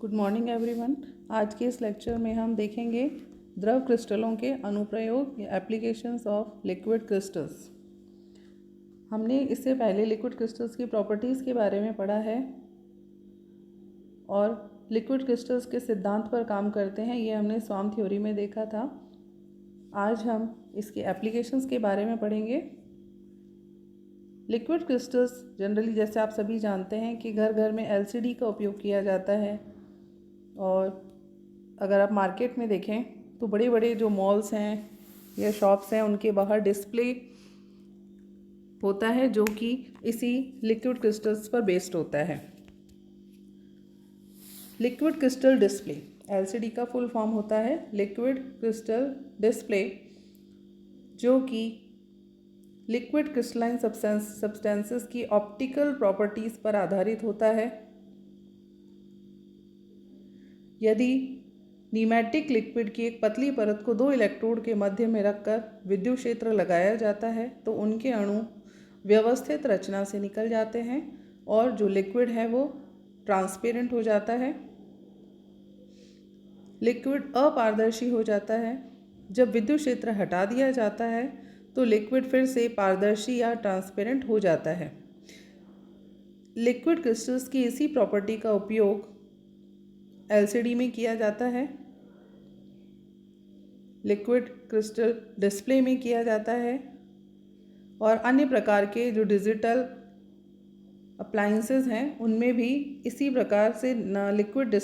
Good morning everyone. आज के इस लेक्चर में हम देखेंगे द्रव क्रिस्टलों के अनुप्रयोग या एप्लीकेशंस ऑफ लिक्विड क्रिस्टल्स। हमने इससे पहले लिक्विड क्रिस्टल्स की प्रॉपर्टीज़ के बारे में पढ़ा है और लिक्विड क्रिस्टल्स के सिद्धांत पर काम करते हैं, ये हमने स्वार्म थ्योरी में देखा था। आज हम इसके एप्लीकेशंस के बारे में पढ़ेंगे। लिक्विड क्रिस्टल्स जनरली, जैसे आप सभी जानते हैं कि घर घर में एलसीडी का उपयोग किया जाता है, और अगर आप मार्केट में देखें तो बड़े बड़े जो मॉल्स हैं या शॉप्स हैं उनके बाहर डिस्प्ले होता है जो कि इसी लिक्विड क्रिस्टल्स पर बेस्ड होता है। लिक्विड क्रिस्टल डिस्प्ले, एलसीडी का फुल फॉर्म होता है लिक्विड क्रिस्टल डिस्प्ले, जो कि लिक्विड क्रिस्टलाइन सब्सटेंसेस की ऑप्टिकल प्रॉपर्टीज़ पर आधारित होता है। यदि न्यूमेटिक लिक्विड की एक पतली परत को 2 इलेक्ट्रोड के मध्य में रखकर विद्युत क्षेत्र लगाया जाता है तो उनके अणु व्यवस्थित रचना से निकल जाते हैं और जो लिक्विड है वो ट्रांसपेरेंट हो जाता है। लिक्विड अपारदर्शी हो जाता है। जब विद्युत क्षेत्र हटा दिया जाता है तो लिक्विड फिर से पारदर्शी या ट्रांसपेरेंट हो जाता है। लिक्विड क्रिस्टल्स की इसी प्रॉपर्टी का उपयोग एलसीडी में किया जाता है, लिक्विड क्रिस्टल डिस्प्ले में किया जाता है, और अन्य प्रकार के जो डिजिटल अप्लायंसेस हैं उनमें भी इसी प्रकार से लिक्विड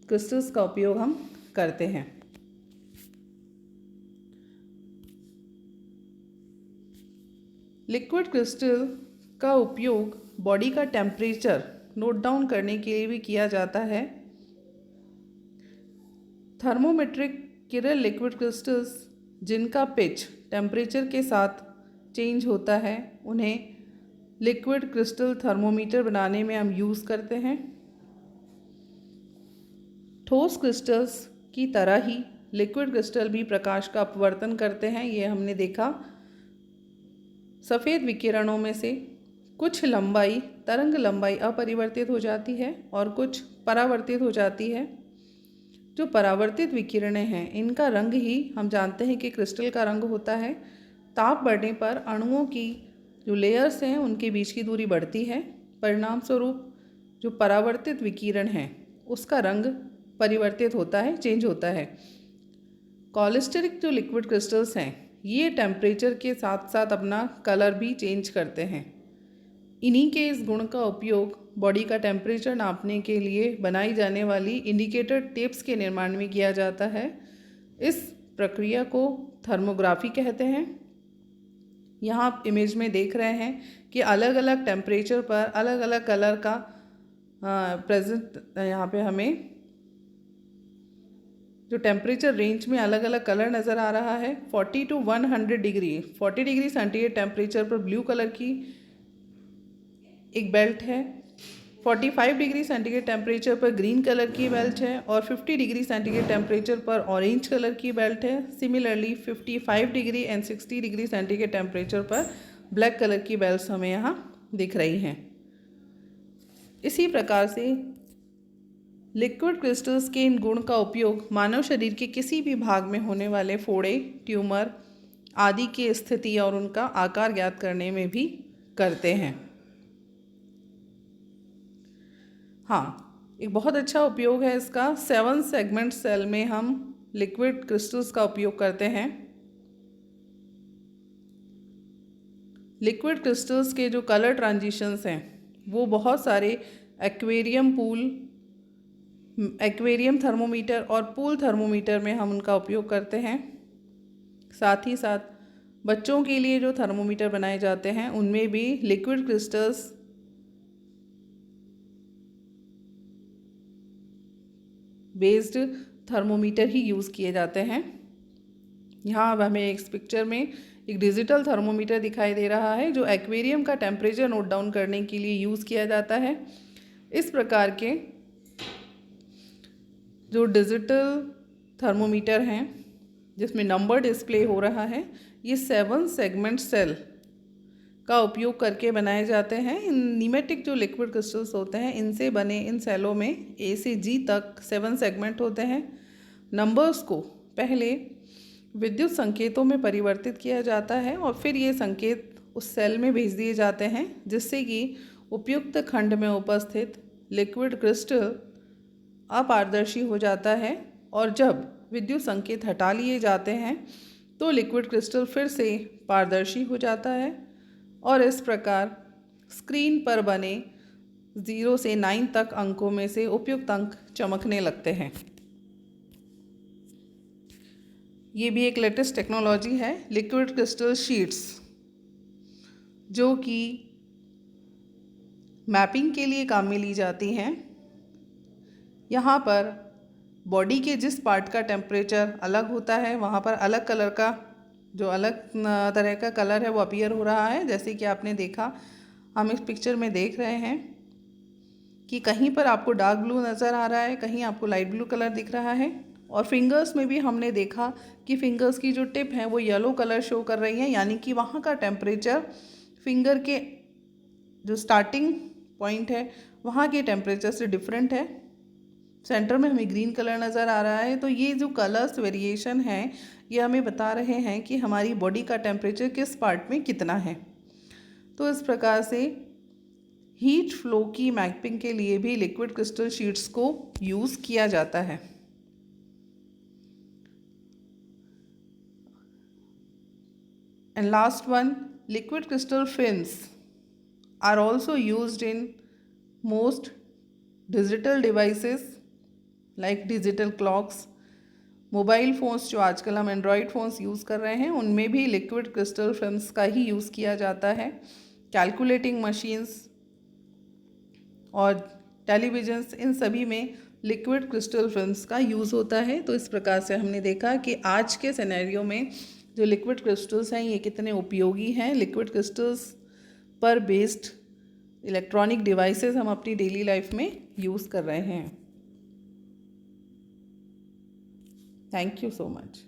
क्रिस्टल्स का उपयोग हम करते हैं। लिक्विड क्रिस्टल का उपयोग बॉडी का टेम्परेचर नोट डाउन करने के लिए भी किया जाता है। थर्मोमेट्रिक किरल लिक्विड क्रिस्टल्स जिनका पिच टेम्परेचर के साथ चेंज होता है उन्हें लिक्विड क्रिस्टल थर्मोमीटर बनाने में हम यूज़ करते हैं। ठोस क्रिस्टल्स की तरह ही लिक्विड क्रिस्टल भी प्रकाश का अपवर्तन करते हैं, ये हमने देखा। सफ़ेद विकिरणों में से कुछ लंबाई, तरंग लंबाई अपरिवर्तित हो जाती है और कुछ परावर्तित हो जाती है। जो परावर्तित विकिरणें हैं इनका रंग ही हम जानते हैं कि क्रिस्टल का रंग होता है। ताप बढ़ने पर अणुओं की जो लेयर्स हैं उनके बीच की दूरी बढ़ती है। परिणाम स्वरूप जो परावर्तित विकिरण है उसका रंग परिवर्तित होता है, चेंज होता है। कॉलिस्टेरिक जो लिक्विड क्रिस्टल्स हैं ये टेम्परेचर के साथ साथ अपना कलर भी चेंज करते हैं। इन्हीं के इस गुण का उपयोग बॉडी का टेम्परेचर नापने के लिए बनाई जाने वाली इंडिकेटर टेप्स के निर्माण में किया जाता है। इस प्रक्रिया को थर्मोग्राफी कहते हैं। यहाँ आप इमेज में देख रहे हैं कि अलग अलग टेम्परेचर पर अलग अलग कलर का प्रेजेंट, यहाँ पे हमें जो टेम्परेचर रेंज में अलग अलग कलर नज़र आ रहा है। 40 to 100 degree, 40 degree centigrade temperature पर ब्लू कलर की एक बेल्ट है, 45 डिग्री सेंटीग्रेड टेम्परेचर पर ग्रीन कलर की बेल्ट है, और 50 डिग्री सेंटीग्रेड टेम्परेचर पर ऑरेंज कलर की बेल्ट है। Similarly 55 degree and 60 degree centigrade temperature पर ब्लैक कलर की बेल्ट्स हमें यहाँ दिख रही हैं। इसी प्रकार से लिक्विड क्रिस्टल्स के इन गुण का उपयोग मानव शरीर के किसी भी भाग में होने वाले फोड़े, ट्यूमर आदि की स्थिति और उनका आकार ज्ञात करने में भी करते हैं। हाँ, एक बहुत अच्छा उपयोग है इसका। 7 सेगमेंट सेल में हम लिक्विड क्रिस्टल्स का उपयोग करते हैं। लिक्विड क्रिस्टल्स के जो कलर ट्रांजिशंस हैं वो बहुत सारे एक्वेरियम पूल, एक्वेरियम थर्मोमीटर और पूल थर्मोमीटर में हम उनका उपयोग करते हैं। साथ ही साथ बच्चों के लिए जो थर्मोमीटर बनाए जाते हैं उनमें भी लिक्विड क्रिस्टल्स बेस्ड थर्मोमीटर ही यूज़ किए जाते हैं। यहाँ अब हमें इस पिक्चर में एक डिजिटल थर्मोमीटर दिखाई दे रहा है जो एक्वेरियम का टेम्परेचर नोट डाउन करने के लिए यूज़ किया जाता है। इस प्रकार के जो डिजिटल थर्मोमीटर हैं जिसमें नंबर डिस्प्ले हो रहा है, ये 7 सेगमेंट सेल का उपयोग करके बनाए जाते हैं। इन न्यूमेटिक जो लिक्विड क्रिस्टल्स होते हैं, इनसे बने इन सेलों में ए से जी तक 7 सेगमेंट होते हैं। नंबर्स को पहले विद्युत संकेतों में परिवर्तित किया जाता है और फिर ये संकेत उस सेल में भेज दिए जाते हैं, जिससे कि उपयुक्त खंड में उपस्थित लिक्विड क्रिस्टल अपारदर्शी हो जाता है। और जब विद्युत संकेत हटा लिए जाते हैं तो लिक्विड क्रिस्टल फिर से पारदर्शी हो जाता है और इस प्रकार स्क्रीन पर बने 0 से 9 तक अंकों में से उपयुक्त अंक चमकने लगते हैं। ये भी एक लेटेस्ट टेक्नोलॉजी है, लिक्विड क्रिस्टल शीट्स, जो कि मैपिंग के लिए काम में ली जाती हैं। यहाँ पर बॉडी के जिस पार्ट का टेम्परेचर अलग होता है, वहाँ पर अलग कलर का जो अलग तरह का कलर है वो अपीयर हो रहा है। जैसे कि आपने देखा, हम इस पिक्चर में देख रहे हैं कि कहीं पर आपको डार्क ब्लू नज़र आ रहा है, कहीं आपको लाइट ब्लू कलर दिख रहा है। और फिंगर्स में भी हमने देखा कि फिंगर्स की जो टिप है वो येलो कलर शो कर रही है, यानी कि वहाँ का टेम्परेचर फिंगर के जो स्टार्टिंग पॉइंट है वहाँ के टेम्परेचर से डिफरेंट है। सेंटर में हमें ग्रीन कलर नज़र आ रहा है। तो ये जो कलर्स वेरिएशन है ये हमें बता रहे हैं कि हमारी बॉडी का टेम्परेचर किस पार्ट में कितना है। तो इस प्रकार से हीट फ्लो की मैपिंग के लिए भी लिक्विड क्रिस्टल शीट्स को यूज़ किया जाता है। And last one, liquid crystal films are also used in most digital devices like digital clocks. Mobile phones जो आजकल हम एंड्रॉयड फ़ोन्स यूज़ कर रहे हैं, उनमें भी लिक्विड क्रिस्टल फिल्म्स का ही यूज़ किया जाता है। कैलकुलेटिंग मशीन्स और टेलीविजन्स, इन सभी में लिक्विड क्रिस्टल फिल्म्स का यूज़ होता है। तो इस प्रकार से हमने देखा कि आज के सिनेरियो में जो लिक्विड क्रिस्टल्स हैं ये कितने उपयोगी हैं। लिक्विड क्रिस्टल्स पर बेस्ड इलेक्ट्रॉनिक डिवाइसेस हम अपनी डेली लाइफ में यूज़ कर रहे हैं। Thank you so much.